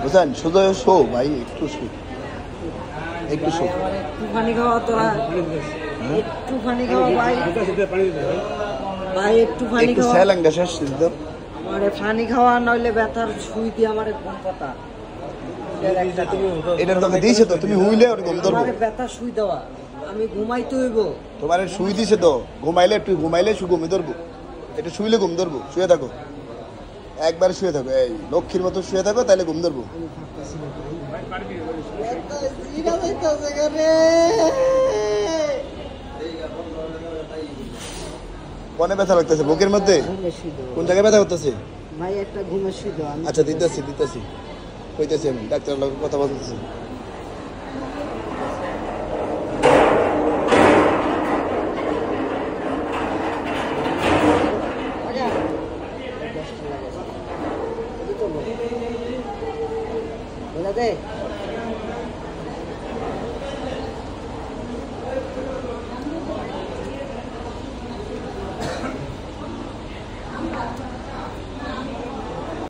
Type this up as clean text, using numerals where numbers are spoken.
বুঝলেন? শুধু শো ভাই, একটু শো, একটু শো। একটু পানি খাওয়া তোরা, একটু পানি খাওয়া ভাই, ভাই একটু পানি একটু খাওয়া। স্যালাঙ্গা শেষ দিত। আমারে পানি খাওয়া নইলে ব্যথার সুই দিয়ে আমারে ঘুম পাতা। এটা তোকে দিয়েছে তো, তুমি হুইলে ওর ঘুম ধরবো। আমারে ব্যথা সুই দেওয়া, আমি ঘুমাইতে হইব। তোমার শুই দিছে তো, ঘুমাইলে একটু ঘুমাইলে ঘুমে ধরবো, এটা শুইলে ঘুম ধরবো। শুয়ে থাকো, একবার শুয়ে থাকো, এই লক্ষ্মীর মতো শুয়ে থাকো, তাহলে ঘুম ধরবো। কোনে ব্যথা লাগতেছে? বুকের মধ্যে? কোন জায়গায় ব্যথা করতেছে? ভাই একটা ঘুমের সুই দাও। আচ্ছা দিতেছি দিতেছি, কইতেছি আমি, ডাক্তার লোক কথা বলতেছি। বলে দে